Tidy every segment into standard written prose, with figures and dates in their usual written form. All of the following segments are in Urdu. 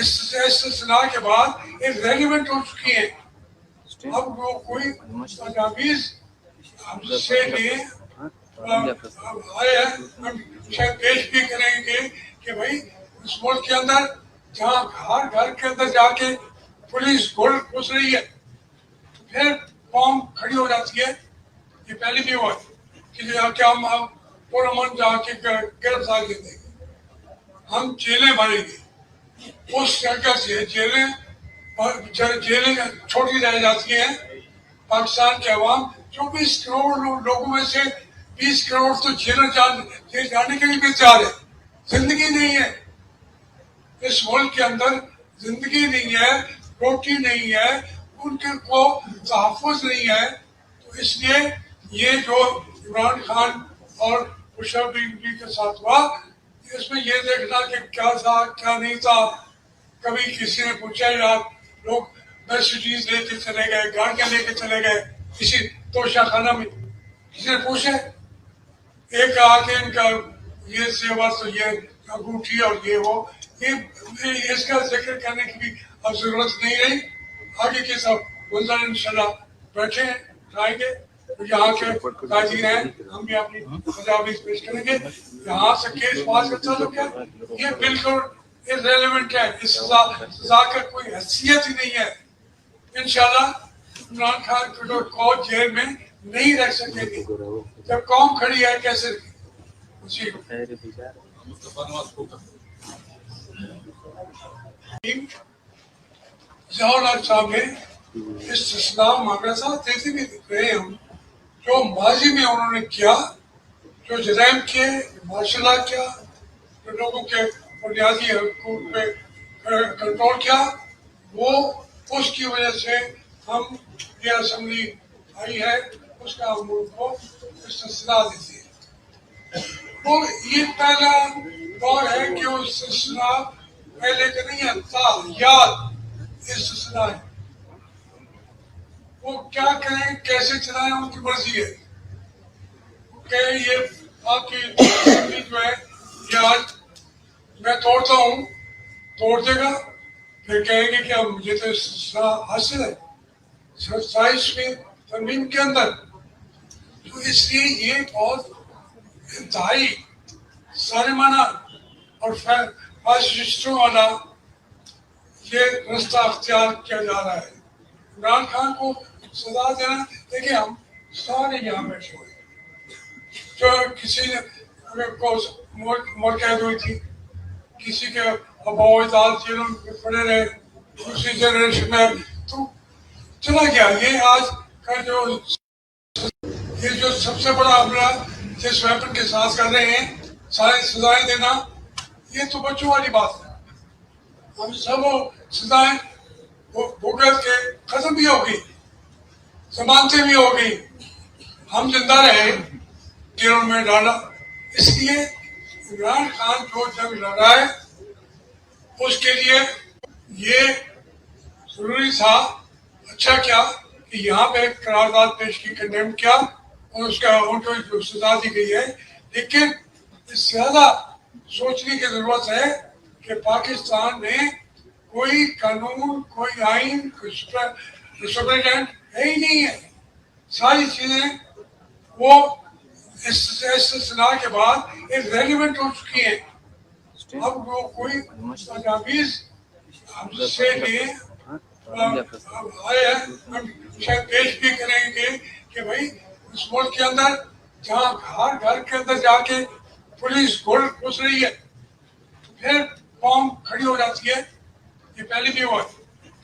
استثناء کے بعد ایک ریلیونٹ ہو چکی ہیں. اب وہ کوئی تجاویز ہم سے لیے آئے ہیں, ہم شاید پیش بھی کریں گے کہ بھائی اس ملک کے اندر جہاں ہر گھر کے اندر جا کے پولیس گول گھس رہی ہے پھر قوم کھڑی ہو جاتی ہے. یہ پہلے بھی ہوا کہ ہم پرامن جا کے گرفتار دیں گے, ہم جیلیں بھریں گے. اس جگہ سے جیلیں چھوٹی رہ جاتی ہیں. پاکستان کے عوام 24 کروڑ لوگوں میں سے 20 کروڑ تو جیل جانے کے لیے بھی تیار ہے. زندگی نہیں ہے اس ملک کے اندر, زندگی نہیں ہے, روٹی نہیں ہے, ان کے کو تحفظ نہیں ہے. تو اس لیے یہ جو عمران خان اور مشرف بی کے ساتھ ہوا, اس میں یہ دیکھنا کہ کیا تھا کیا نہیں تھا. کبھی کسی نے پوچھا یا لوگ مرسیڈیز لے کے چلے گئے, گاڑیاں لے کے چلے گئے کسی توشہ خانہ میں, کسی نے پوچھے ایک آ کے ان کا یہ سیوا تو یہ انگوٹھی اور یہ وہ, یہ اس کا ذکر کرنے کی بھی اب ضرورت نہیں رہی. آگے کے سب منظر انشاءاللہ بیٹھے ہیں آئیں گے. یہاں کے قاضی ہیں, ہم بھی اپنی تجاویز پیش کریں گے. یہاں سے کیس پاس کا تعلق ہے, یہ بالکل irrelevant ہے. اس سزا کا کوئی حیثیت ہی نہیں ہے. انشاءاللہ عمران خان کو جیل میں نہیں رکھ سکیں گے. جب قوم کھڑی ہے کیسے جی ضیاء صاحب نے استثناء مانگا تھا, دیکھتے بھی رہے ہم جو ماضی میں انہوں نے کیا, جو جرائم کیے, مارشل لا کیا, جو لوگوں کے بنیادی حقوق پہ کنٹرول کیا, وہ اس کی وجہ سے ہم یہ اسمبلی آئی ہے, اس کا ہم ملک کو استثناء دیتی ہے. وہ یہ پہلا دور ہے کہ وہ استثناء پہلے کا نہیں ہے, تھا یاد استثناء ہے. وہ کیا کریں کیسے چلائیں ان کی مرضی ہے. کہ یہ آپ کی جو ہے یہ آج میں توڑتا ہوں, توڑ دے گا, پھر کہیں گے کہ مجھے تو استثناء حاصل ہے 27ویں ترمیم کے اندر. تو اس لیے یہ بہت انتہائی ظالمانہ اور فاسسٹوں والا یہ رستہ اختیار کیا جا رہا ہے. عمران خان کو سزا دینا, دیکھیں ہم سارے یہاں بیٹھے ہوئے, جو کسی نے کو مور قید ہوئی تھی, کسی کے اباؤ اجداد جیلوں میں پڑے رہے, دوسری جنریشن میں تو چلا گیا. یہ آج کا یہ جو سب سے بڑا حملہ جس ویپن کے ساتھ کر رہے ہیں, ساری سزائیں دینا, یہ تو بچوں والی بات ہے. ہم سب سزائیں بھگت کے ختم بھی ہو گئی, ضمانتیں بھی ہو گئی, ہم زندہ رہے, جیلوں میں ڈالا. اس لیے عمران خان جو جنگ لڑا ہے اس کے لیے یہ ضروری تھا. اچھا کیا کہ یہاں پہ قرارداد پیش کی, کنڈیم کیا, اور اس کا ان کو جو سزا دی گئی ہے. لیکن اس سے زیادہ سوچنے کی ضرورت ہے کہ پاکستان میں کوئی قانون, کوئی آئین, کوئی سپرڈنٹ ہے ہی نہیں ہے. ساری چیزیں وہ استثناء کے بعد ایک ریلیونٹ ہو چکی ہیں. اب وہ کوئی تجاویز ہم سے لیے آئے ہیں, ہم شاید پیش بھی کریں گے کہ بھائی اس ملک کے اندر جہاں ہر گھر کے اندر جا کے پولیس گول گھس رہی ہے پھر قوم کھڑی ہو جاتی ہے. یہ پہلے بھی ہوا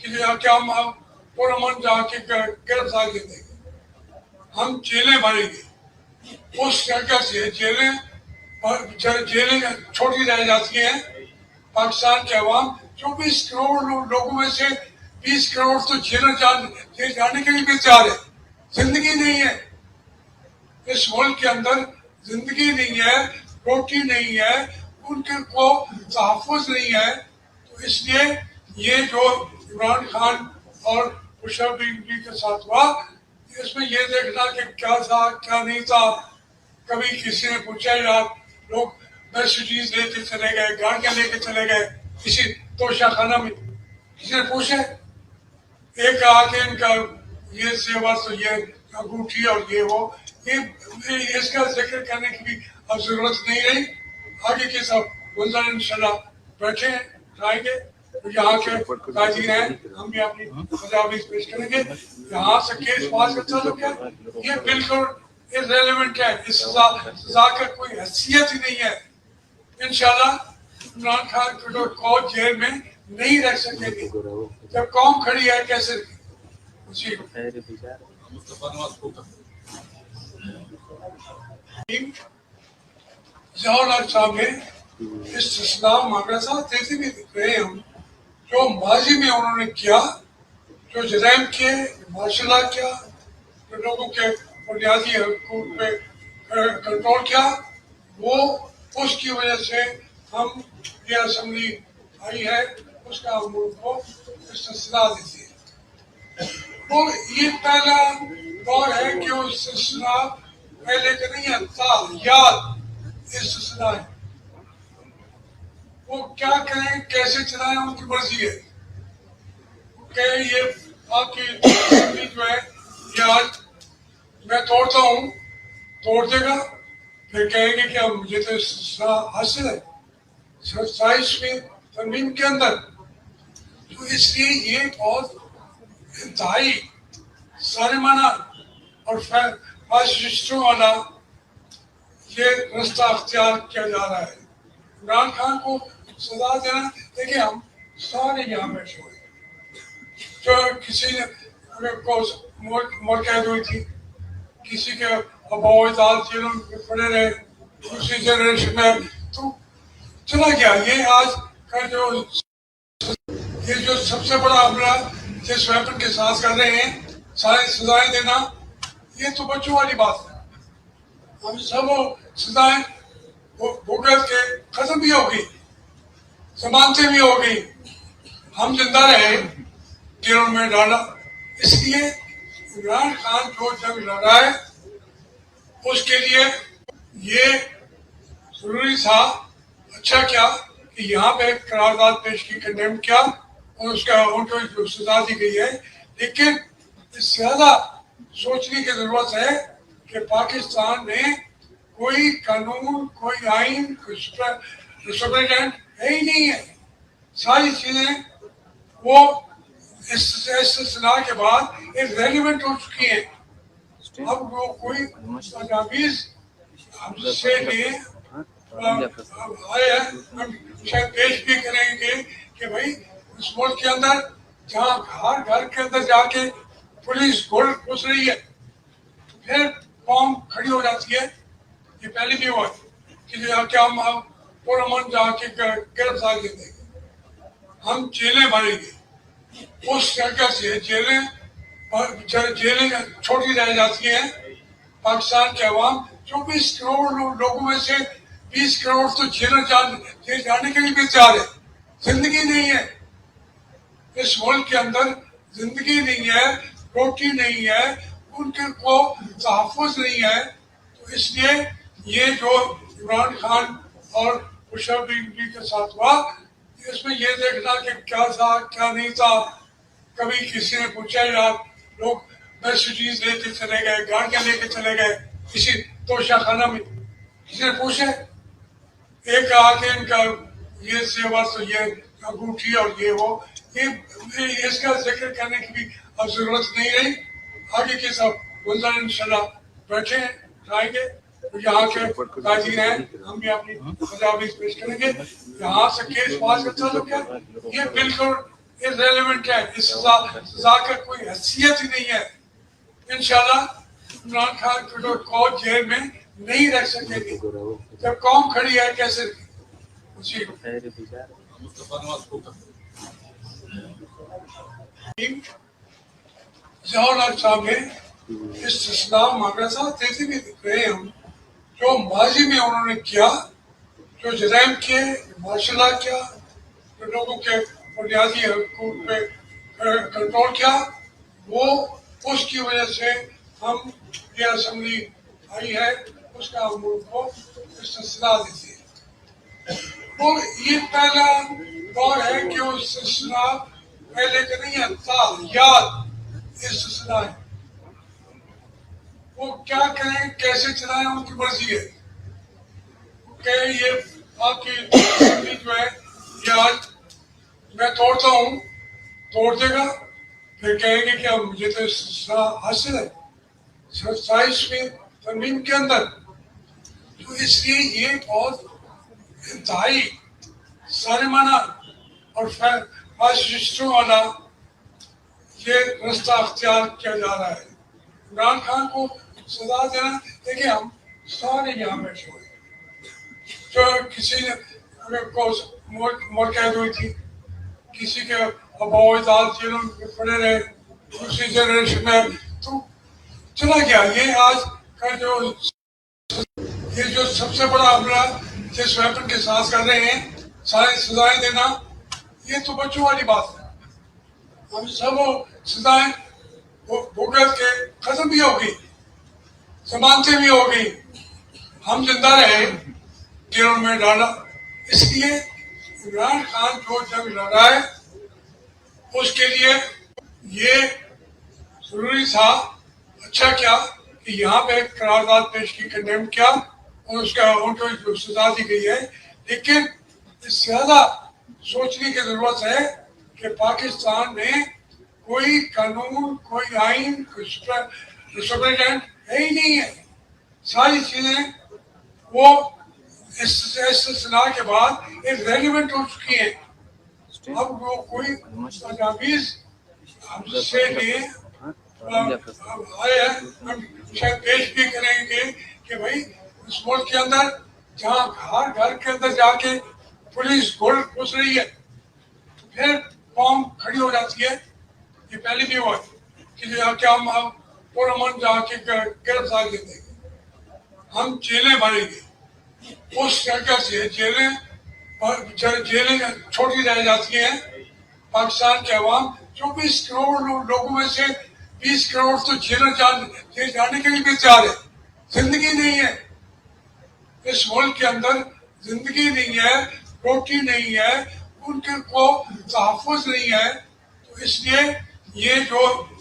کہ ہم پرامن جا کے گرفتار دیں گے, ہم جیلیں بھریں گے. اس جگہ سے جیلیں چھوٹی رہ جاتی ہیں. پاکستان کے عوام 24 کروڑ لوگوں میں سے 20 کروڑ تو جیل جانے کے لیے بھی تیار ہے. زندگی نہیں ہے اس ملک کے اندر, زندگی نہیں ہے, روٹی نہیں ہے, ان کے کو تحفظ نہیں ہے. تو اس لیے یہ جو عمران خان اور مشرف بی کے ساتھ ہوا, اس میں یہ دیکھنا کہ کیا تھا کیا نہیں تھا. کبھی کسی نے پوچھا یا لوگ مرسیڈیز لے کے چلے گئے, گاڑیاں لے کے چلے گئے کسی توشہ خانہ میں کسی نے پوچھا ایک آ کے ان کا یہ سیوا تو یہ انگوٹھی اور یہ وہ یہ اس کا ذکر کرنے کی بھی اب ضرورت نہیں رہی. آگے کے سب منظر انشاءاللہ بیٹھے ہیں کھائیں گے. یہاں کے قائدین ہیں ہم بھی اپنی تجاویز پیش کریں گے. یہاں سے کیس پاس کا تعلق ہے یہ بالکل irrelevant ہے. اس سزا کا کوئی حیثیت ہی نہیں ہے. انشاءاللہ عمران خان کو جیل میں نہیں رکھ سکیں گے. جب قوم کھڑی ہے کیسے جی ضیاء صاحب نے استثناء مانگا تھا. دیکھتے بھی دیکھ رہے ہیں ہم جو ماضی میں انہوں نے کیا جو جرائم کیے ماشاء اللہ کیا جو لوگوں کے بنیادی حقوق پہ کنٹرول کیا وہ اس کی وجہ سے ہم یہ اسمبلی آئی ہے اس کا ہم ملک کو استثناء دیتی ہے. وہ یہ پہلا دور ہے کہ وہ استثناء پہلے کا نہیں ہے تھا یاد استثناء ہے. وہ کیا کریں کیسے چلائیں ان کی مرضی ہے کہ یہ آپ کی اسمبلی جو ہے یہ آج میں توڑتا ہوں توڑ دے گا پھر کہیں گے کہ مجھے تو استثناء حاصل ہے 27ویں ترمیم کے اندر. تو اس لیے یہ بہت انتہائی ظالمانہ اور فاشسٹوں والا یہ رستہ اختیار کیا جا رہا ہے. عمران خان کو سزا دینا دیکھیں ہم سارے یہاں بیٹھے ہوئے جو کسی نے کو موت قید ہوئی تھی کسی کے اباؤ اجداد جیلوں میں پڑے رہے دوسری جنریشن میں تو چلا گیا. یہ آج کا جو سب سے بڑا حملہ جس ویپن کے ساتھ کر رہے ہیں سارے سزائیں دینا یہ تو بچوں والی بات ہے. ہم سب سزائیں بھگت کے ختم بھی ہوگی ضمانتیں بھی ہوگی ہم زندہ رہے جنہوں میں ڈالا. اس لیے عمران خان جو جنگ لڑا ہے اس کے لیے یہ ضروری تھا. اچھا کیا کہ یہاں پہ قرارداد پیش کی کنڈیم کیا اور اس کا ان کو جو سزا دی گئی ہے. لیکن اس سے زیادہ سوچنے کی ضرورت ہے کہ پاکستان میں کوئی قانون کوئی آئین کوئی سپرنٹینڈنٹ ہے ہی نہیں ہے. ساری چیزیں وہ استثناء کے بعد ریلیونٹ ہو چکی ہیں. اب وہ کوئی تجاویز ہم سے لیے آئے ہیں ہم شاید پیش بھی کریں گے کہ بھائی اس ملک کے اندر جہاں ہر گھر کے اندر جا کے پولیس گھس رہی ہے پھر قوم کھڑی ہو جاتی ہے. یہ پہلے بھی ہوا کہ کیا ہم پرامن جا کے گرفتار دیں گے ہم جیلیں بھریں گے. اس جگہ سے جیلیں چھوٹی رہ جاتی ہیں. پاکستان کے عوام 24 کروڑ لوگوں میں سے 20 کروڑ تو جیل جانے کے لیے بھی تیار ہے. زندگی نہیں ہے اس ملک کے اندر زندگی نہیں ہے روٹی نہیں ہے ان کے کو تحفظ نہیں ہے. تو اس لیے یہ جو عمران خان اور مشرف کے ساتھ ہوا اس میں یہ دیکھنا کہ کیا تھا کیا نہیں تھا. کبھی کسی نے پوچھا یار لوگ مرسیڈیز لے کے چلے گئے گاڑیاں لے کے چلے گئے کسی توشہ خانہ میں کسی نے پوچھا ایک آ کے ان کا یہ سیوا تو یہ انگوٹھی اور یہ وہ یہ اس کا ذکر کرنے کی بھی اب ضرورت نہیں رہی. آگے کے سب منظر انشاءاللہ بیٹھے ہیں کھائیں گے. یہاں کے قائدین ہیں ہم بھی اپنی تجاویز پیش کریں گے. یہاں سے کیس پاس کا تعلق ہے یہ بالکل irrelevant ہے. اس سزا کا کوئی حیثیت ہی نہیں ہے. انشاءاللہ عمران خان کو جیل میں نہیں رکھ سکیں گے. جب قوم کھڑی ہے کیسے جی ضیاء صاحب نے استثناء مانگا تھا. دیکھتے بھی دیکھ رہے ہیں ہم جو ماضی میں انہوں نے کیا جو جرائم کیے ماشاء اللہ کیا جو لوگوں کے بنیادی حقوق پہ کنٹرول کیا وہ اس کی وجہ سے ہم یہ اسمبلی آئی ہے اس کا ہم ملک کو استثناء دیتی ہے. وہ یہ پہلا دور ہے کہ وہ سلسلہ پہلے کا نہیں ہے، تا یاد سلسلہ ہے. وہ کیا کریں کیسے چلائیں ان کی مرضی ہے کہ یہ آپ کی جو ہے یہ آج میں توڑتا ہوں، توڑ دے گا، پھر کہیں گے کہ اب مجھے تو سلسلہ حاصل ہے سائنس میں ترمیم کے اندر. تو اس لیے یہ بہت انتہائی ظالمانہ اور فاسسٹوں والا یہ رستہ اختیار کیا جا رہا ہے. عمران خان کو سزا دینا، دیکھیں ہم سارے یہاں بیٹھے ہوئے جو کسی نے کو مور قید ہوئی تھی، کسی کے اباؤ اجداد جنہوں میں پڑے رہے دوسری جنریشن میں، تو چلا گیا. یہ آج کا جو سب سے بڑا حملہ جس ویپن کے ساتھ کر رہے ہیں ساری سزائیں دینا، یہ تو بچوں والی بات ہے. ہم سب وہ سزائیں بھگت کے ختم بھی ہوگی، ضمانتیں بھی ہوگی، ہم زندہ رہے جنہوں میں ڈالا. اس لیے عمران خان جو جنگ لڑا ہے اس کے لیے یہ ضروری تھا. اچھا کیا کہ یہاں پہ قرارداد پیش کی، کنڈیم کیا اور اس کا ان کو جو سزا دی گئی ہے. لیکن اس سے زیادہ سوچنے کی ضرورت ہے کہ پاکستان میں کوئی قانون، کوئی آئین، کوئی سپرنٹینڈنٹ ہے ہی نہیں ہے. ساری چیزیں وہ اس سلسلہ کے بعد ایک ریلیونٹ ہو چکی ہیں. اب وہ کوئی تجاویز ہم سے لیے آئے ہیں، ہم شاید پیش بھی کریں گے کہ بھائی اس ملک کے اندر جہاں ہر گھر کے اندر جا کے پولیس گول گھس رہی ہے پھر قوم کھڑی ہو جاتی ہے. یہ پہلے بھی ہوا کہ کیا ہم پورامن جا کے گرفتار دیں گے، ہم جیلیں بھریں گے. اس شرکت سے جیلیں چھوٹی رہ جاتی ہیں. پاکستان کے عوام 24 کروڑ لوگوں میں سے 20 کروڑ تو جیل جانے کے لیے بھی تیار ہے. زندگی نہیں ہے اس ملک کے اندر، زندگی نہیں ہے، روٹی نہیں ہے، ان کے کو تحفظ نہیں ہے. تو اس لیے یہ جو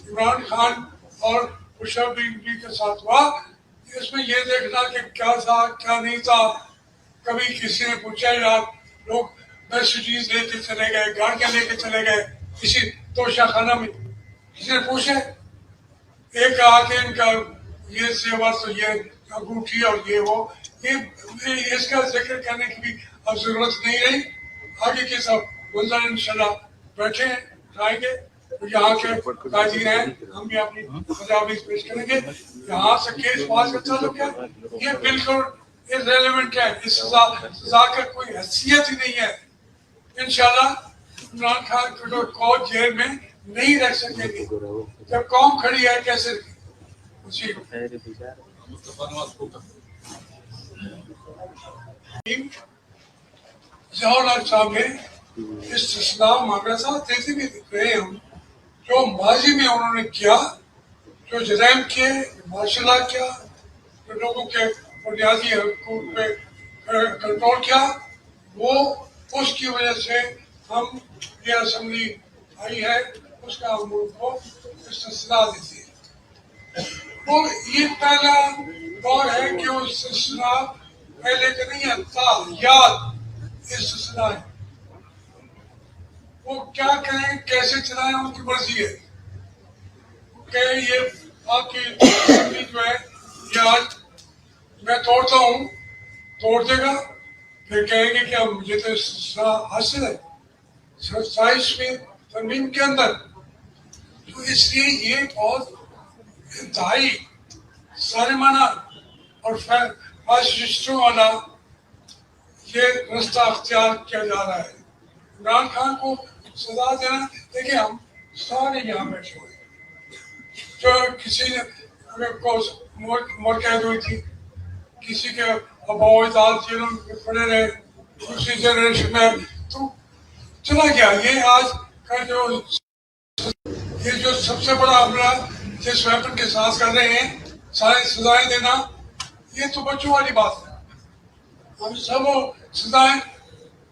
عمران خان اور مشرف بی کے ساتھ ہوا، اس میں یہ دیکھنا کہ کیا تھا کیا نہیں تھا. کبھی کسی نے پوچھا یار لوگ مرسیڈیز لے کے چلے گئے، گاڑیاں لے کے چلے گئے کسی توشہ خانہ میں، کسی نے پوچھے؟ ایک کہا کہ ان کا یہ سیوا تو یہ انگوٹھی اور یہ وہ، یہ اس کا ذکر کرنے کی بھی اب ضرورت نہیں رہی. آگے کے سب منظر انشاءاللہ بیٹھے ہیں اٹھائیں گے. یہاں کے قائدین ہیں، ہم بھی اپنی تجاویز پیش کریں گے. یہاں سے کیس پاس کا تعلق ہے، یہ بالکل ریلیونٹ ہے. اس سزا کا کوئی حیثیت ہی نہیں ہے. انشاءاللہ عمران خان کو جیل میں نہیں رکھ سکیں گے. جب قوم کھڑی ہے کیسے رکھیں؟ ضیاء صاحب نے استثناء مانگا تھا، دیکھتے بھی رہے ہم جو ماضی میں انہوں نے کیا، جو جرائم کیے، ماشاء اللہ کیا، جو لوگوں کے بنیادی حقوق پہ کنٹرول کیا، وہ اس کی وجہ سے ہم یہ اسمبلی آئی ہے، اس کا ہم ان کو استثناء دیتی ہے. وہ یہ پہلا دور ہے کہ وہ سلسلہ پہلے کا نہیں ہے، تا یاد سلسلہ ہے. وہ کیا کریں کیسے چلائیں ان کی مرضی ہے کہ یہ آپ کی جو ہے یہ آج میں توڑتا ہوں، توڑ دے گا، پھر کہیں گے کہ اب مجھے تو سزا حاصل ہے سائنس میں ترمیم کے اندر. تو اس لیے یہ بہت انتہائی ظالمانہ اور فاسسٹوں والا یہ رستہ اختیار کیا جا رہا ہے. عمران خان کو سزا دینا، دیکھیں ہم سارے یہاں بیٹھے ہوئے جو کسی نے کو مور قید ہوئی تھی، کسی کے اباؤ اجداد جنہوں میں پڑے رہے دوسری جنریشن میں، تو چلا گیا. یہ آج کا جو سب سے بڑا حملہ جس ویپن کے ساتھ کر رہے ہیں ساری سزائیں دینا، یہ تو بچوں والی بات ہے. ہم سب وہ سزائیں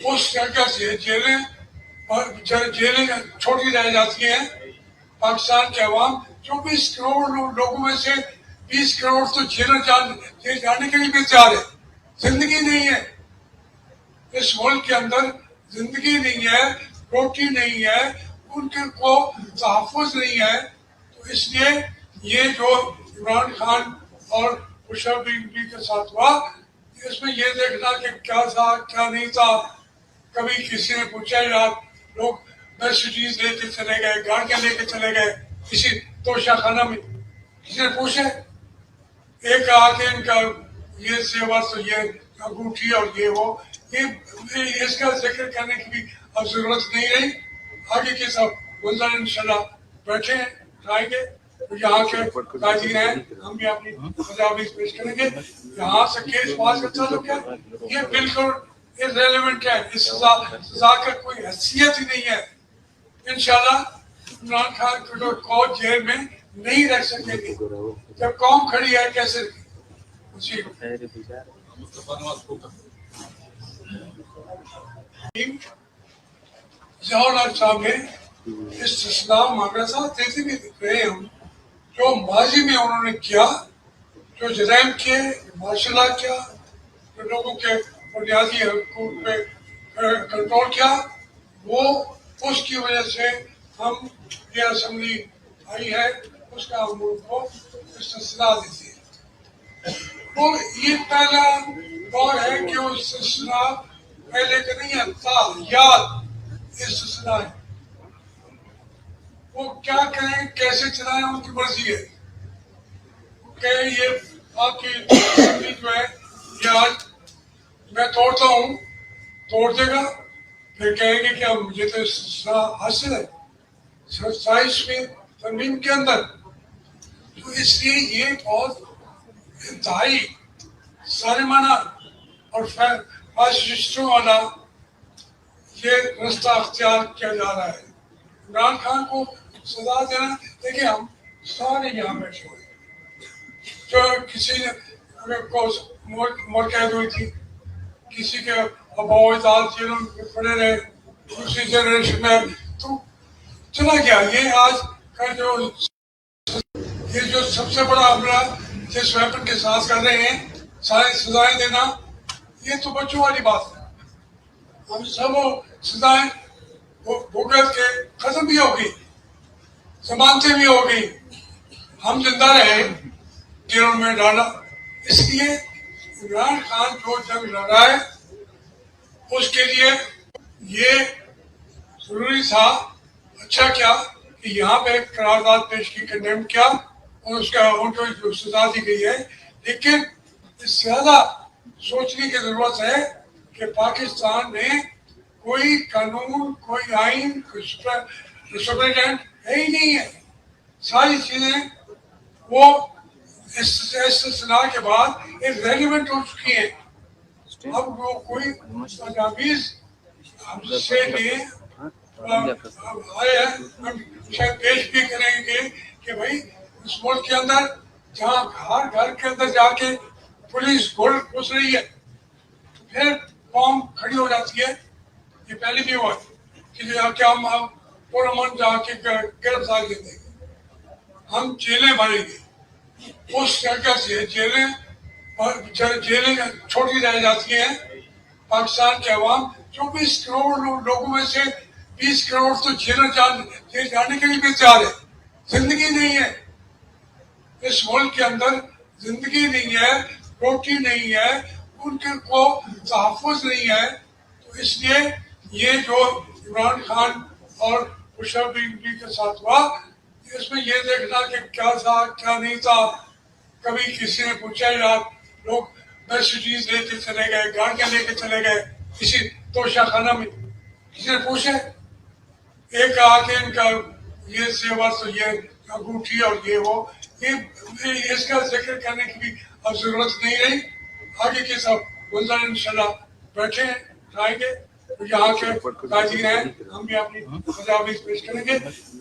اس جگہ سے جیلیں چھوٹی رہ جاتی ہیں. پاکستان کے عوام 24 کروڑ لوگوں میں سے 20 کروڑ تو جیل جانے کے لیے بھی تیار ہے. زندگی نہیں ہے اس ملک کے اندر، زندگی نہیں ہے، روٹی نہیں ہے، ان کے کو تحفظ نہیں ہے. تو اس لیے یہ جو عمران خان اور مشرف بی کے ساتھ ہوا، اس میں یہ دیکھنا کہ کیا تھا کیا نہیں تھا. کبھی کسی نے پوچھا یار لوگ مرسیڈیز لے کے چلے گئے، گاڑیاں لے کے چلے گئے کسی توشہ خانہ میں، کسی نے پوچھے؟ ایک آ کے ان کا یہ سیوا تو یہ انگوٹھی اور یہ وہ، یہ اس کا ذکر کرنے کی بھی اب ضرورت نہیں رہی. آگے کے سب منظر انشاءاللہ بیٹھے ہیں آئیں گے. یہاں کے قائدین ہیں، ہم بھی اپنی تجاویز پیش کریں گے. یہاں سے کیس پاس کا تعلق ہے، یہ بالکل irrelevant ہے. اس سزا کا کوئی حیثیت ہی نہیں ہے. انشاءاللہ عمران خان کو جیل میں نہیں رکھ سکیں گے. جب قوم کھڑی ہے کیسے جی ضیاء صاحب نے استثناء مانگا تھا، دیتے بھی دکھ رہے ہم جو ماضی میں انہوں نے کیا، جو جرائم کیے، ماشاء اللہ کیا، جو لوگوں کے بنیادی حقوق پہ کنٹرول کیا، وہ اس کی وجہ سے ہم یہ اسمبلی آئی ہے، اس کا ہم ان کو استثناء دیتی ہے. وہ یہ پہلا دور ہے کہ وہ استثناء پہلے کا نہیں ہے، تھا یاد استثناء ہے. وہ کیا کریں کیسے چلائیں ان کی مرضی ہے. کہ یہ آپ کی اسمبلی جو ہے یہ آج میں توڑتا ہوں، توڑ دے گا، پھر کہیں گے کہ اب مجھے تو استثناء حاصل ہے 27ویں ترمیم کے اندر. تو اس لیے یہ بہت انتہائی ظالمانہ اور فاسسٹوں والا یہ رستہ اختیار کیا جا رہا ہے. عمران خان کو سزا دینا، دیکھیں ہم سارے یہاں بیٹھے ہوئے جو کسی نے کو مور قید ہوئی تھی، کسی کے اباؤ اجداد جیلوں میں پڑے رہے، دوسری جنریشن میں تو چلا گیا. یہ آج کا جو سب سے بڑا حملہ جس ویپن کے ساتھ کر رہے ہیں، ساری سزائیں دینا، یہ تو بچوں والی بات ہے. ہم سب وہ سزائیں بھگت کے ختم بھی ہو گئی، ضمانتیں بھی ہو گئی، ہم زندہ رہے، جیلوں میں ڈالا. اس لیے عمران خان جو جنگ لڑا ہے اس کے لیے یہ ضروری تھا. اچھا کیا کہ یہاں پہ قرارداد پیش کی، کنڈیم کیا اور اس کا ان کو جو سزا دی گئی ہے. لیکن اس سے زیادہ سوچنے کی ضرورت ہے کہ پاکستان میں کوئی قانون، کوئی آئین، کوئی سپرنٹینڈنٹ ہے ہی نہیں ہے. ساری چیزیں وہ استثناء کے بعد ریلیونٹ ہو چکی ہیں. اب وہ کوئی تجاویز ہم سے لیے آئے ہیں، ہم شاید پیش بھی کریں گے کہ بھائی اس ملک کے اندر جہاں ہر گھر کے اندر جا کے پولیس گھس رہی ہے پھر قوم کھڑی ہو جاتی ہے. یہ پہلے بھی ہوا کہ کیا ہم پورامن جا کے گرفتار کر دیں گے، ہم جیلیں بھریں گے. اس جگہ سے جیلیں چھوٹی رہ جاتی ہیں. پاکستان کے عوام 24 کروڑ لوگوں میں سے 20 کروڑ تو جیل جانے کے لیے بھی تیار ہے. زندگی نہیں ہے اس ملک کے اندر، زندگی نہیں ہے، روٹی نہیں ہے، ان کے کو تحفظ نہیں ہے. تو اس لیے یہ جو عمران خان اور مشرف بی کے ساتھ ہوا، اس میں یہ دیکھنا کہ کیا تھا کیا نہیں تھا. کبھی کسی نے پوچھا یار لوگ مرسیڈیز لے کے چلے گئے، گاڑیاں لے کے چلے گئے کسی توشہ خانہ میں، کسی نے پوچھے؟ ایک آ کے ان کا یہ سیوا تو یہ انگوٹھی اور یہ وہ، یہ اس کا ذکر کرنے کی بھی اب ضرورت نہیں رہی. آگے کے سب منظر انشاءاللہ بیٹھے ہیں آئیں گے. یہاں کے قائدین ہیں، ہم بھی اپنی تجاویز پیش کریں گے.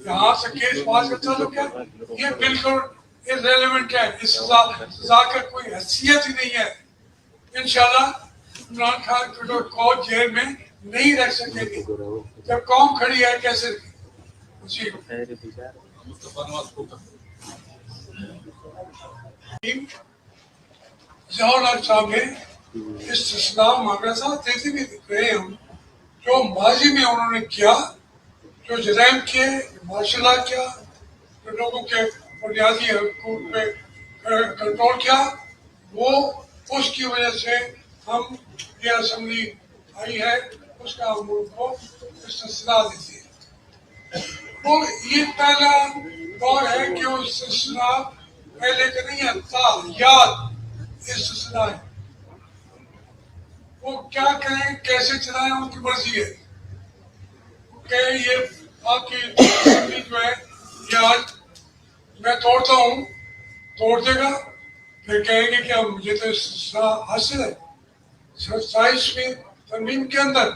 یہاں سے کیس پاس کا تعلق ہے، یہ بالکل irrelevant ہے. اس سزا کا کوئی حیثیت ہی نہیں ہے. انشاءاللہ عمران خان کو جیل میں نہیں رکھ سکے گی. جب قوم کھڑی ہے کیسے جی جواہر صاحب نے استثناء مانگا تھا. دیتے بھی رہے ہم جو ماضی میں انہوں نے کیا, جو جرائم کیے, مارشل لا کیا, جو لوگوں کے بنیادی حقوق پہ کنٹرول کیا, وہ اس کی وجہ سے ہم یہ اسمبلی آئی ہے, اس کا ہم ان کو استثناء دیتی ہے. وہ یہ پہلا دور ہے کہ وہ استثناء پہلے کا نہیں ہے, تھا یاد استثناء ہے. وہ کیا کریں کیسے چلائیں ان کی مرضی ہے کہ یہ آپ کی اسمبلی جو ہے یہ آج میں توڑتا ہوں, توڑ دے گا, پھر کہیں گے کہ مجھے تو استثناء حاصل ہے 27ویں ترمیم کے اندر.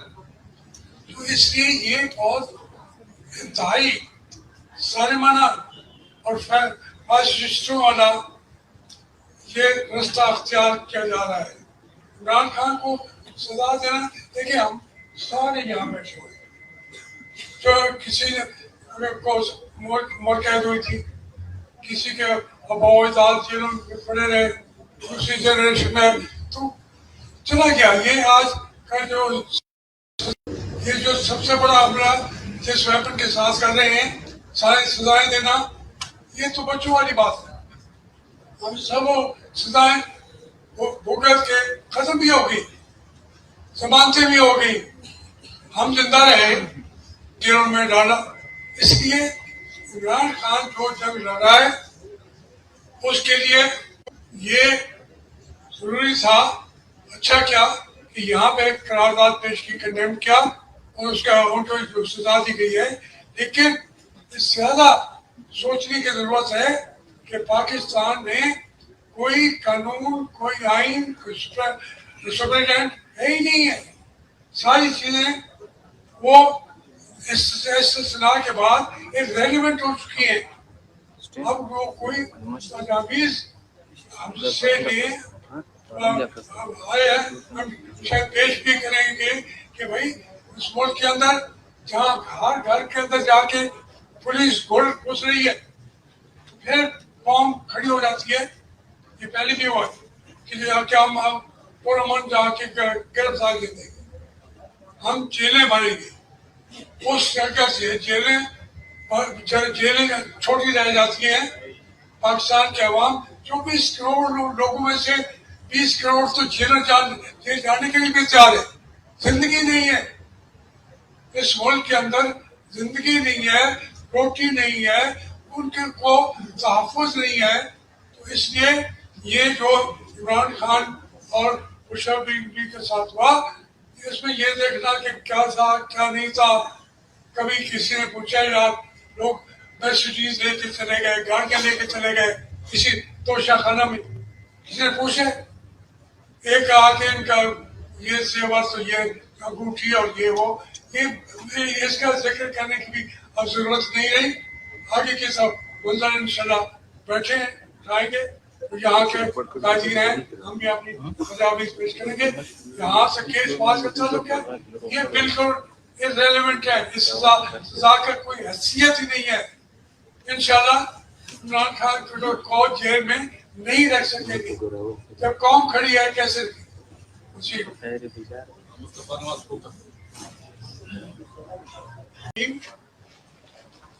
تو اس لیے یہ بہت انتہائی ظالمانہ اور فاسسٹوں والا یہ رستہ اختیار کیا جا رہا ہے. عمران خان کو سزا دینا, دیکھیں ہم سارے یہاں بیٹھے ہوئے جو کسی نے کو مور قید ہوئی تھی, کسی کے اباؤ اجداد جیلوں میں پڑے رہے, دوسری جنریشن میں تو چلا گیا. یہ آج کا جو سب سے بڑا حملہ جس ویپن کے ساتھ کر رہے ہیں, سارے سزائیں دینا, یہ تو بچوں والی بات ہے. ہم سب سزائیں بھگت کے ختم بھی ہو گئی, ضمانتیں بھی ہو گئی, ہم زندہ رہے, جنہوں میں ڈالا. اس لیے عمران خان جو جنگ لڑا ہے اس کے لیے یہ ضروری تھا. اچھا کیا کہ یہاں پہ قرارداد پیش کی, کنڈیم کیا, اور اس کا ان کو جو سزا دی گئی ہے. لیکن اس سے زیادہ سوچنے کی ضرورت ہے کہ پاکستان میں کوئی قانون, کوئی آئین, کوئی سپرڈنٹ ہے ہی نہیں ہے. ساری چیزیں وہ استثناء کے بعد ایک ریلیونٹ ہو چکی ہیں. اب وہ کوئی تجاویز ہم سے لیے آئے ہیں, ہم شاید پیش بھی کریں گے کہ بھائی اس ملک کے اندر جہاں ہر گھر کے اندر جا کے پولیس گھس رہی ہے, پھر قوم کھڑی ہو جاتی ہے. یہ پہلے بھی ہوا کہ کیا ہم پورامن جا کے گرفتار کر دیں گے, ہم جیلیں بھریں گے. اس جگہ سے جیلیں چھوٹی رہ جاتی ہیں. پاکستان کے عوام 24 کروڑ لوگوں میں سے 20 کروڑ تو جیل جانے کے لیے بھی تیار ہے. زندگی نہیں ہے اس ملک کے اندر, زندگی نہیں ہے, روٹی نہیں ہے, ان کے کو تحفظ نہیں ہے. تو اس لیے یہ جو عمران خان اور مشرف بی کے ساتھ ہوا, اس میں یہ دیکھنا کہ کیا تھا کیا نہیں تھا. کبھی کسی نے پوچھا یا لوگ مرسیڈیز لے کے چلے گئے, گاڑیاں لے کے چلے گئے کسی توشہ خانہ میں, کسی نے پوچھے ایک آ کے ان کا یہ سیوا تو یہ انگوٹھی اور یہ وہ, یہ اس کا ذکر کرنے کی بھی اب ضرورت نہیں رہی. آگے کے سب منظر انشاءاللہ بیٹھے ہیں, آئیں گے یہاں کے قائدین ہیں, ہم بھی اپنی تجاویز پیش کریں گے. یہاں سے کیس پاس کا تعلق ہے, یہ بالکل irrelevant ہے. اس سزا کا کوئی حیثیت ہی نہیں ہے. انشاءاللہ عمران خان کو جیل میں نہیں رکھ سکے گی. جب قوم کھڑی ہے کیسے جی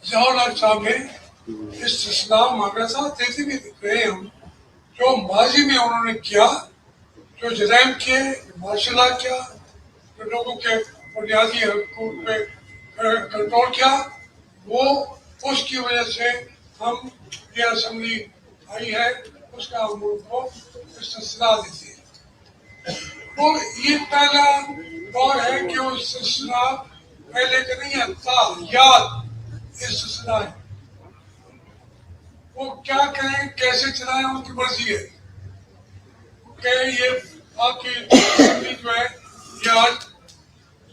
جواہر صاحب نے استثناء مانگا تھا. دیتے بھی رہے ہم جو ماضی میں انہوں نے کیا, جو جرائم کیے, مارشل لا کیا, جو لوگوں کے بنیادی حقوق پہ کنٹرول کیا, وہ اس کی وجہ سے ہم یہ اسمبلی آئی ہے, اس کا ہم ان کو استثناء دیتی ہے. وہ یہ پہلا دور ہے کہ وہ استثناء پہلے کا نہیں ہے, تھا یاد استثناء ہے. وہ کیا کریں کیسے چلائیں ان کی مرضی ہے کہ یہ آپ کی اسمبلی جو ہے یہ آج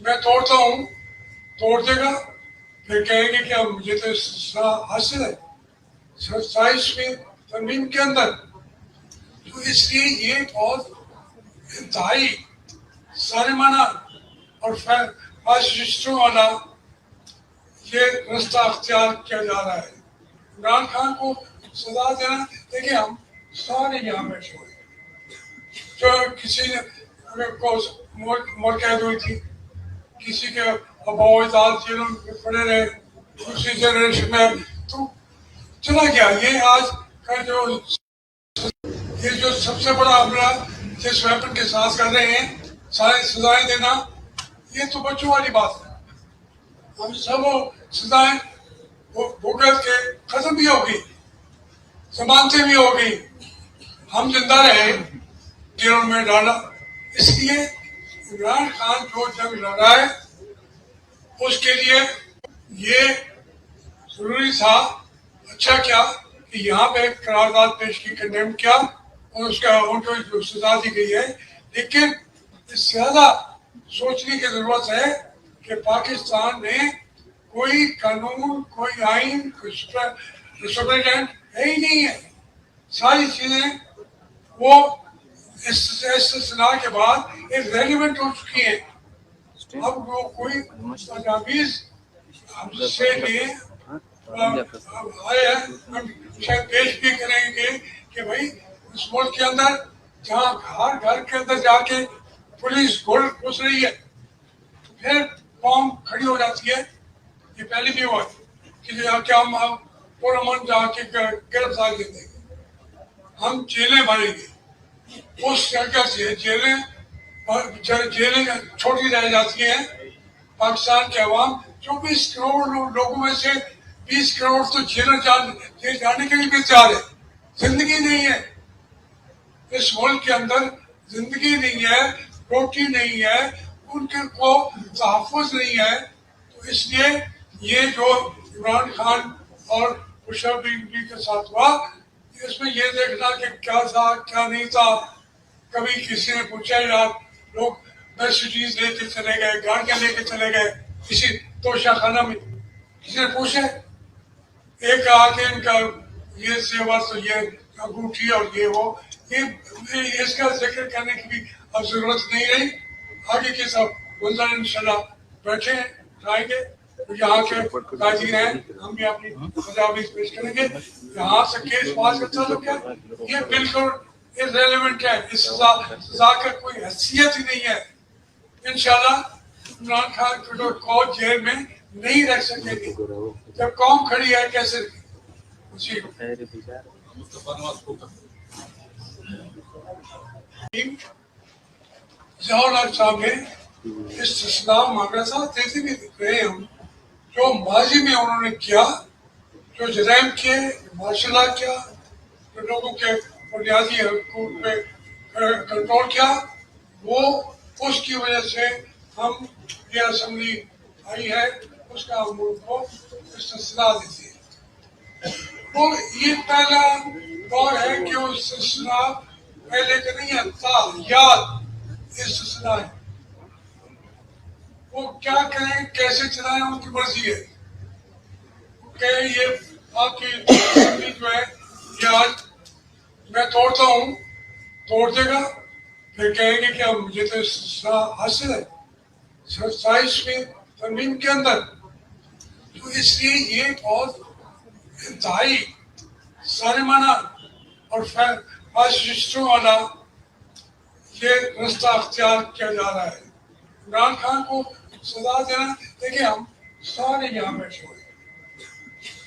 میں توڑتا ہوں, توڑ دے گا, پھر کہیں گے کہ مجھے تو استثناء حاصل ہے 27ویں ترمیم کے اندر. تو اس لیے یہ بہت انتہائی ظالمانہ اور فاسسٹوں والا یہ رستہ اختیار کیا جا رہا ہے. عمران خان کو سزا دینا، دیکھیے ہم سارے یہاں بیٹھے ہوئے جو کسی نے کو مور قید ہوئی تھی، کسی کے اباؤ اجداد جنہوں میں پڑے رہے دوسری جنریشن میں، تو چلا گیا. یہ آج کا جو سب سے بڑا حملہ جس ویپن کے ساتھ کر رہے ہیں، سارے سزائیں دینا، یہ تو بچوں والی بات ہے. ہم سب وہ سزائیں بھگت کے ختم بھی ہو گئی، ضمانتیں بھی ہو گئی، ہم زندہ رہے جنہوں میں ڈالا. اس لیے عمران خان جو جنگ لڑا ہے اس کے لیے یہ ضروری تھا. اچھا کیا کہ یہاں پہ قرارداد پیش کی، کنڈیم کیا اور اس کا ان کو جو سزا دی گئی ہے. لیکن اس سے زیادہ سوچنے کی ضرورت ہے کہ پاکستان میں کوئی قانون، کوئی آئین، کوئی سپرنٹینڈنٹ ہے ہی نہیں ہے. ساری چیزیں وہ استثناء کے بعد ریلیونٹ ہو چکی ہیں. اب وہ کوئی تجاویز ہم سے لیے آئے ہیں، ہم شاید پیش بھی کریں گے کہ بھائی اس ملک کے اندر جہاں ہر گھر کے اندر جا کے پولیس گھوڑ گھس رہی ہے، پھر قوم کھڑی ہو جاتی ہے. یہ پہلے بھی ہوا کہ ہم پرامن جا کے گرفتار دیں گے، ہم جیلیں بھریں گے. اس جگہ سے جیلیں چھوٹی رہ جاتی ہیں. پاکستان کے عوام 24 کروڑ لوگوں میں سے 20 کروڑ تو جیل جانے کے لیے بھی تیار ہے. زندگی نہیں ہے اس ملک کے اندر، زندگی نہیں ہے، روٹی نہیں ہے، ان کے کو تحفظ نہیں ہے. تو اس لیے یہ جو عمران خان اور مشرف جی کے ساتھ ہوا، اس میں یہ دیکھنا کہ کیا تھا کیا نہیں تھا. کبھی کسی نے پوچھا یا لوگ میسیجز لے کے چلے گئے، گاڑیاں لے کے چلے گئے کسی توشہ خانہ میں. کسی نے پوچھے ایک آ کے ان کا یہ سیوا تو یہ انگوٹھی اور یہ وہ، یہ اس کا ذکر کرنے کی بھی اب ضرورت نہیں رہی. آگے کے سب منظر انشاءاللہ بیٹھے ہیں آئیں گے. یہاں کے قائدین ہیں، ہم بھی اپنی تجاویز پیش کریں گے. یہاں سے کیس پاس کا تعلق ہے، یہ بالکل ریلیونٹ ہے. اس سزا کا کوئی حیثیت ہی نہیں ہے. انشاءاللہ عمران خان کو جیل میں نہیں رکھ سکے گی. جب قوم کھڑی ہے کیسے جی ضیاء صاحب نے استثناء مانگا تھا، دیتے بھی رہے ہم. جو ماضی میں انہوں نے کیا، جو جرائم کیے، مارشل لا کیا، جو لوگوں کے بنیادی حقوق پہ کنٹرول کیا، وہ اس کی وجہ سے ہم یہ اسمبلی آئی ہے، اس کا ہم ملک کو استثناء دیتی ہے. اور یہ پہلا دور ہے کہ وہ استثناء پہلے کا نہیں ہے، تھا یاد استثناء ہے. وہ کیا کریں کیسے چلائیں ان کی مرضی ہے. کہ یہ آپ کی جو ہے یہ آج میں توڑتا ہوں، توڑ دے گا، پھر کہیں گے کہ مجھے تو استثناء حاصل ہے 27ویں ترمیم کے اندر. تو اس لیے یہ بہت انتہائی ظالمانہ اور فاسسٹوں والا یہ رستہ اختیار کیا جا رہا ہے. عمران خان کو سزا دینا، دیکھیے ہم سارے یہاں بیٹھے ہوئے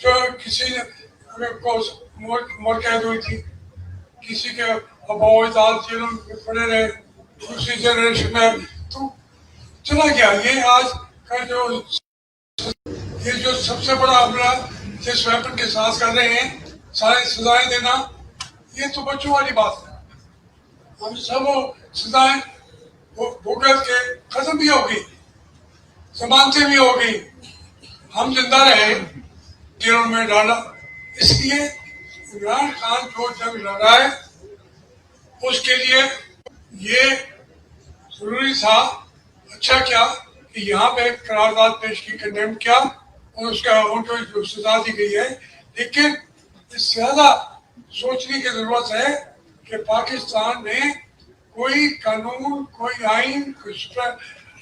جو کسی نے کو مور قید ہوئی تھی، کسی کے اباؤ اجداد جنہوں میں پڑے رہے دوسری جنریشن میں، تو چلا گیا. یہ آج کا جو سب سے بڑا حملہ جس ویپن کے ساتھ کر رہے ہیں، سارے سزائیں دینا، یہ تو بچوں والی بات ہے. ہم سب وہ سزائیں بھگت کے ختم بھی ہو گئی، ضمانتیں بھی ہو گئی، ہم زندہ رہے جنہوں میں ڈالا. اس لیے عمران خان جو جنگ لڑا ہے اس کے لیے یہ ضروری تھا. اچھا کیا کہ یہاں پہ قرارداد پیش کی، کنڈیم کیا اور اس کا ان کو جو سزا دی گئی ہے. لیکن اس سے زیادہ سوچنے کی ضرورت ہے کہ پاکستان میں کوئی قانون، کوئی آئین، کوئی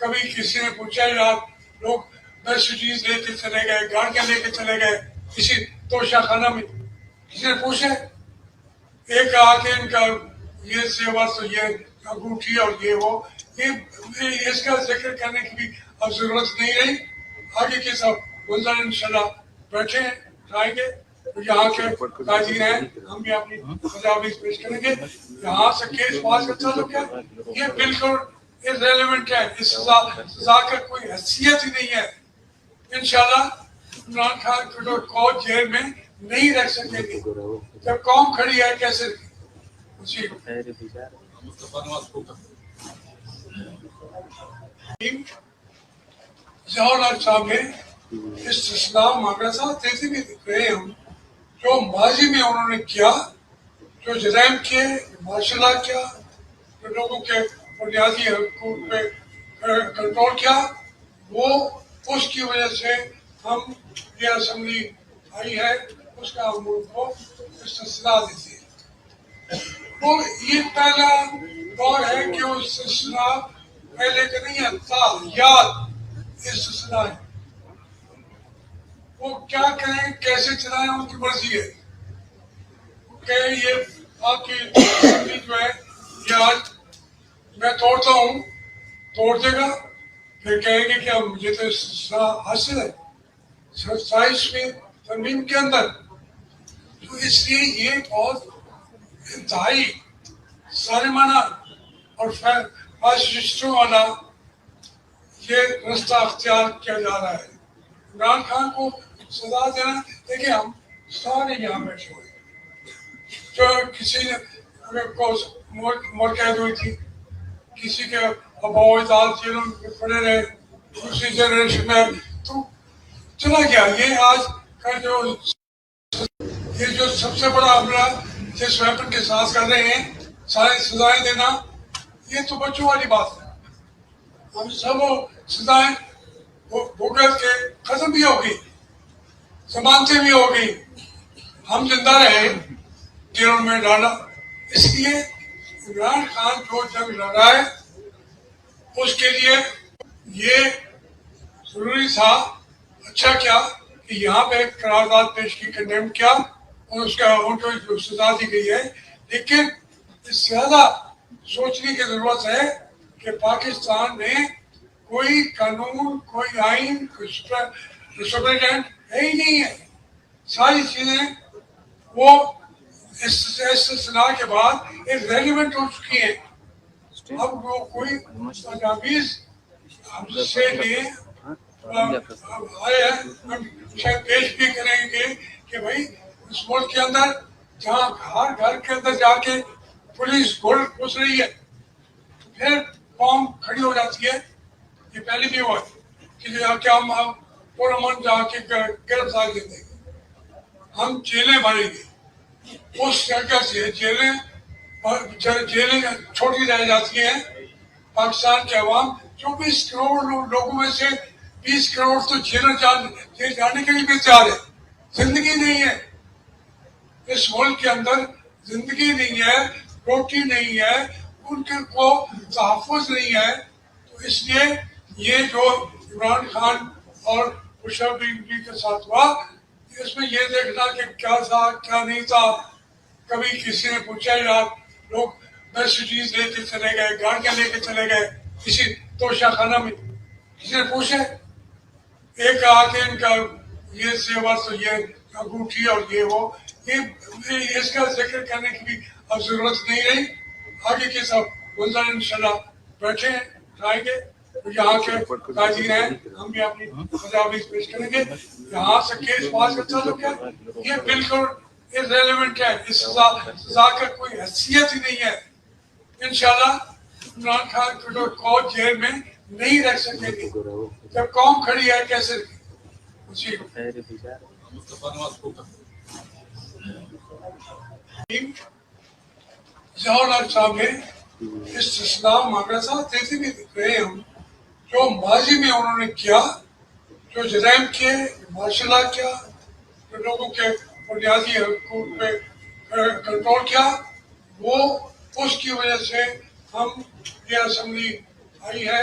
کبھی کسی نے پوچھا یار لوگ 10 چیز لے کے چلے گئے, گاڑیاں لے کے چلے گئے کسی توشہ خانہ میں, کسی نے پوچھا ایک آ کے ان کا یہ سیوا تو یہ انگوٹھی اور یہ وہ, یہ اس کا ذکر کرنے کی بھی اب ضرورت نہیں رہی. آگے کے سب منظر انشاءاللہ بیٹھے ہیں آئیں گے, یہاں کے قاضی ہیں, ہم بھی اپنی تجاویز پیش کریں گے. یہاں سے کیس پاس کا تعلق ہے, یہ بالکل irrelevant ہے, اس سزا کا کوئی حیثیت ہی نہیں ہے. انشاءاللہ عمران خان کو جیل میں نہیں رکھ سکیں گے. جب قوم کھڑی ہے کیسے جی ضیاء الحق صاحب نے استثناء مانگا تھا, دیتے بھی دکھ رہے ہیں ہم جو ماضی میں انہوں نے کیا, جو جرائم کیے, مارشل لا کیا, جو لوگوں کے بنیادی حقوق پہ کنٹرول کیا, وہ اس کی وجہ سے ہم یہ اسمبلی آئی ہے, اس کا ہم ملک کو استثناء دیتی ہے. وہ یہ پہلا دور ہے کہ وہ استثناء پہلے کا نہیں ہے, تھا یاد استثناء ہے. وہ کیا کریں کیسے چلائیں ان کی مرضی ہے. کہ یہ آپ کی جو ہے یہ آج میں توڑتا ہوں, توڑ دے گا, پھر کہیں گے کہ مجھے تو استثناء حاصل ہے 27ویں ترمیم کے اندر. تو اس لیے یہ بہت انتہائی ظالمانہ اور فاشسٹوں والا یہ رستہ اختیار کیا جا رہا ہے. عمران خان کو سزا دینا, دیکھیں ہم سارے یہاں بیٹھے ہوئے, جو کسی نے کو موت قید ہوئی تھی, کسی کے اباؤ اجداد جیلوں میں پڑے رہے, دوسری جنریشن میں تو چلا گیا. یہ آج کا یہ جو سب سے بڑا حملہ جس ویپن کے ساتھ کر رہے ہیں, سارے سزائیں دینا, یہ تو بچوں والی بات ہے. ہم سب سزائیں بھگت کے ختم بھی ہو گئی, ضمانتیں بھی ہو گئی, ہم زندہ رہے, جیلوں میں ڈالا. اس لیے عمران خان جو جنگ لڑا ہے اس کے لیے یہ ضروری تھا. اچھا کیا کہ یہاں پہ قرارداد پیش کی, کنڈیم کیا, اور اس کا ان کو جو سزا دی گئی ہے. لیکن اس سے زیادہ سوچنے کی ضرورت ہے کہ پاکستان میں کوئی قانون, کوئی آئین, کوئی سپرڈینٹ ہے ہی نہیں ہے. ساری چیزیں وہ استثناء کے بعد ریلیونٹ ہو چکی ہیں. اب وہ کوئی تجاویز ہم سے لیے آئے ہیں, ہم شاید پیش بھی کریں گے کہ بھائی اس ملک کے اندر جہاں ہر گھر کے اندر جا کے پولیس گھڑ گھس رہی ہے, پھر قوم کھڑی ہو جاتی ہے. یہ پہلے بھی ہوا کہ ہم پورامن جا کے گرفتار دیں گے, ہم جیلیں بھریں گے. اس جگہ سے جیلیں چھوٹی رہ جاتی ہیں. پاکستان کے عوام 24 کروڑ لوگوں میں سے 20 کروڑ تو جیل جانے کے لیے بھی تیار ہے. زندگی نہیں ہے اس ملک کے اندر, زندگی نہیں ہے, روٹی نہیں ہے, ان کے کو تحفظ نہیں ہے. تو اس لیے یہ جو عمران خان اور مشرف بی کے ساتھ ہوا, اس میں یہ دیکھنا کہ کیا تھا کیا نہیں تھا. کبھی کسی نے پوچھا یار لوگ 10 چیز لے کے چلے گئے, گاڑیاں لے کے چلے گئے کسی توشہ خانہ میں, کسی نے پوچھا ایک آ کے ان کا یہ سیوا تو یہ انگوٹھی اور یہ وہ, یہ اس کا ذکر کرنے کی بھی اب ضرورت نہیں رہی. آگے کے سب منظر انشاءاللہ بیٹھے ہیں آئیں گے. یہاں کے قاضی ہیں, ہم بھی اپنی تجاویز پیش کریں گے. یہاں سے کیس پاس کا تعلق ہے, یہ بالکل irrelevant ہے, اس سزا کا کوئی حیثیت ہی نہیں ہے. انشاءاللہ عمران خان کو جیل میں نہیں رکھ سکیں گے. جب قوم کھڑی ہے کیسے جی ضیاء الحق صاحب نے استثناء مانگا تھا, دیتے بھی دکھ رہے ہیں ہم جو ماضی میں انہوں نے کیا, جو جرائم کیے, مارشل لا کیا, جو لوگوں کے بنیادی حقوق پہ کنٹرول کیا, وہ اس کی وجہ سے ہم یہ اسمبلی آئی ہے,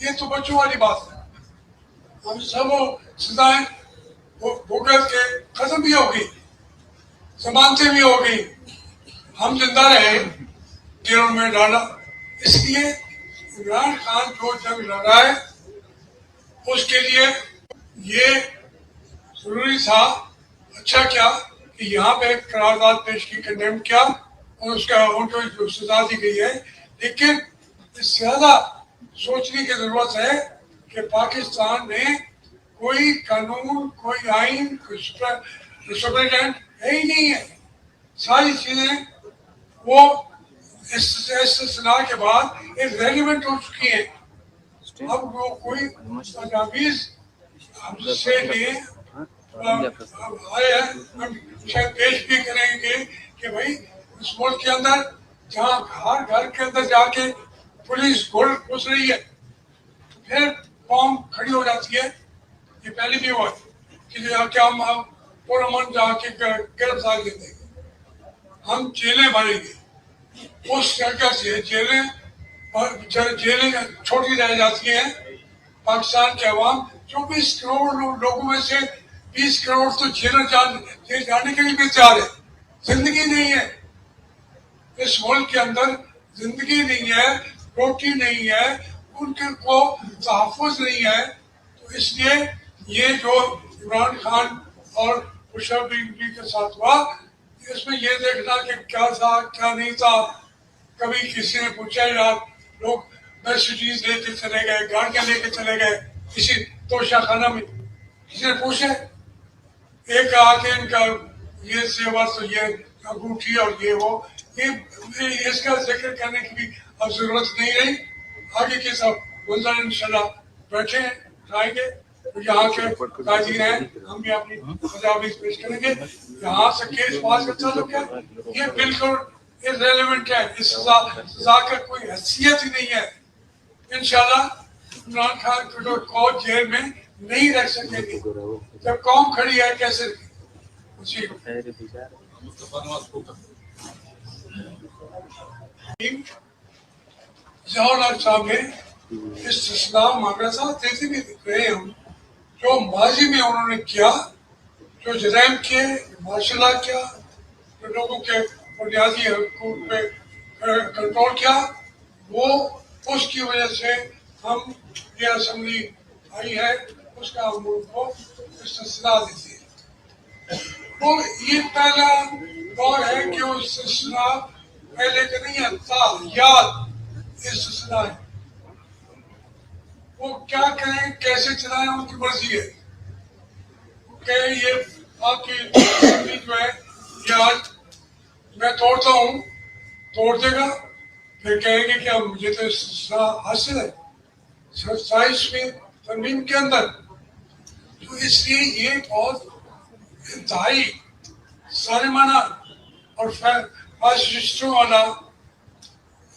یہ تو بچوں والی بات ہے. ہم سب وہ سزائیں بھگت کے ختم بھی ہوگی, ضمانتیں بھی ہوگی, ہم زندہ رہے جنہوں میں ڈالا. اس لیے عمران خان جو جنگ لڑا ہے اس کے لیے یہ ضروری تھا. اچھا کیا کہ یہاں پہ قرارداد پیش کی, کنڈیم کیا, اور اس کا ان کو جو سزا دی گئی ہے. لیکن اس سے زیادہ سوچنے کی ضرورت ہے کہ پاکستان میں کوئی قانون, کوئی آئین, کوئی سپرنٹینڈنٹ ہے ہی نہیں ہے. ساری چیزیں وہ استثناء کے بعد ریلیونٹ ہو چکی ہیں. اب وہ کوئی تجاویز ہم سے لیے آئے ہیں, ہم شاید پیش بھی کریں گے کہ بھائی اس ملک کے اندر جہاں ہر گھر کے اندر جا کے پولیس گول گھس رہی ہے پھر قوم کھڑی ہو جاتی ہے. یہ پہلے بھی ہوا کہ کیا ہم پرامن جا کے گرفتار دیں گے, ہم جیلیں بھریں گے. اس جگہ سے جیلیں چھوٹی رہ جاتی ہیں. پاکستان کے عوام 24 کروڑ لوگوں میں سے 20 کروڑ تو جیل جانے کے لیے بھی تیار ہے. زندگی نہیں ہے اس ملک کے اندر, زندگی نہیں ہے, روٹی نہیں ہے, ان کے کو تحفظ نہیں ہے. تو اس لیے یہ جو عمران خان اور مشرف کے ساتھ ہوا, اس میں یہ دیکھنا کہ کیا تھا کیا نہیں تھا. کبھی کسی نے پوچھا یار, لوگ مرسیڈیز لے کے چلے گئے, گاڑیاں لے کے چلے گئے کسی توشہ خانہ میں, کسی نے پوچھے ایک آ کے ان کا یہ زیور تو یہ انگوٹھی اور یہ وہ, یہ اس کا ذکر کرنے کی بھی اب ضرورت نہیں رہی. آگے کے سب منظر انشاءاللہ بیٹھے ہیں, کھائیں گے. یہاں کے قائدین ہیں, ہم بھی اپنی تجاویز پیش کریں گے. یہاں سے کیس پاس کا تعلق ہے, یہ بالکل irrelevant ہے. اس سزا کا کوئی حیثیت ہی نہیں ہے. انشاءاللہ عمران خان کو جیل میں نہیں رکھ سکیں گے. جب قوم کھڑی ہے کیسے جی ضیاء صاحب نے استثناء مانگا تھا, دیکھتے بھی دکھ رہے ہیں ہم جو ماضی میں انہوں نے کیا, جو جرائم کیے, ماشاء اللہ کیا, جو لوگوں کے بنیادی حقوق پہ کنٹرول کیا, وہ اس کی وجہ سے ہم یہ اسمبلی آئی ہے, اس کا ہم ملک کو استثناء دیتی ہے. وہ یہ پہلا دور ہے کہ وہ استثناء پہلے کا نہیں ہے, تھا یاد استثناء ہے. وہ کیا کریں کیسے چلائیں ان کی مرضی ہے. کہ یہ آپ کی اسمبلی جو ہے یہ آج میں توڑتا ہوں, توڑ دے گا, پھر کہیں گے کہ مجھے تو استثناء حاصل ہے 27ویں ترمیم کے اندر. تو اس لیے یہ بہت انتہائی ظالمانہ اور فاسسٹوں والا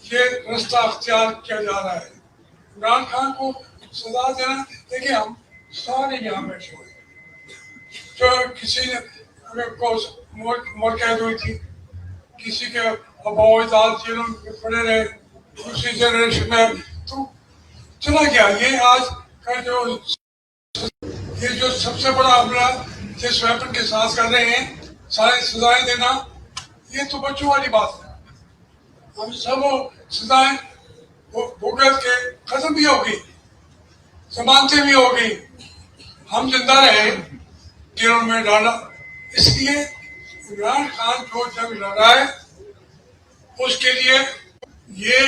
یہ رستہ اختیار کیا جا رہا ہے. عمران خان کو سزا دینا, دیکھیں ہم سارے یہاں بیٹھے ہوئے, جو کسی نے کو مور قید ہوئی تھی, کسی کے اباؤ اجداد جیلوں میں پڑے رہے, دوسری جنریشن میں تو چلا گیا. یہ آج کا یہ جو سب سے بڑا حملہ جس ویپن کے ساتھ کر رہے ہیں, سارے سزائیں دینا, یہ تو بچوں والی بات ہے. ہم سب وہ سزائیں بھگت کے ختم بھی ہوگی, ضمانتیں بھی ہوگی, ہم زندہ رہے جنہوں میں ڈالا. اس لیے عمران خان جو جنگ لڑا ہے اس کے لیے یہ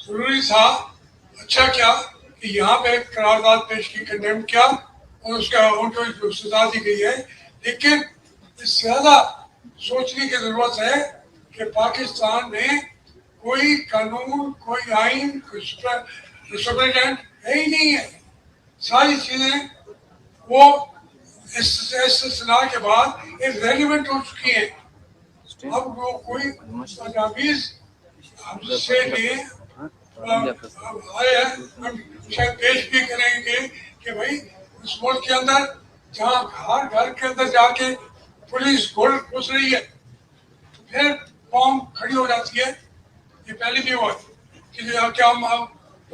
ضروری تھا. اچھا کیا کہ یہاں پہ قرارداد پیش کی, کنڈیم کیا, اور اس کا ان کو جو سزا دی گئی ہے. لیکن اس سے زیادہ سوچنے کی ضرورت ہے کہ پاکستان میں کوئی قانون, کوئی آئین, کوئی سپرنٹینڈنٹ ہے ہی نہیں ہے. ساری چیزیں وہ استثناء کے بعد ریلیونٹ ہو چکی ہیں. اب وہ کوئی تجاویز ہم سے لیے آئے ہیں, ہم شاید پیش بھی کریں گے کہ بھائی اس ملک کے اندر جہاں ہر گھر کے اندر جا کے پولیس گول گھس رہی ہے پھر قوم کھڑی ہو جاتی ہے. یہ پہلے بھی ہوا کہ کیا ہم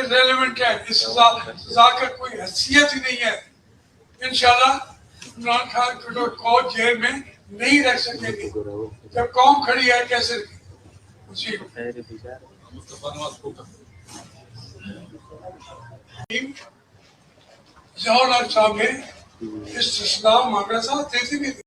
irrelevant ہے, اس سزا کا کوئی حیثیت ہی نہیں ہے. انشاءاللہ عمران خان کو جیل میں نہیں رکھ سکے گی. جب قوم کھڑی ہے کیسے رکھے؟ جی ضیاء الحق صاحب نے استثناء مانگا تھا، دیتے بھی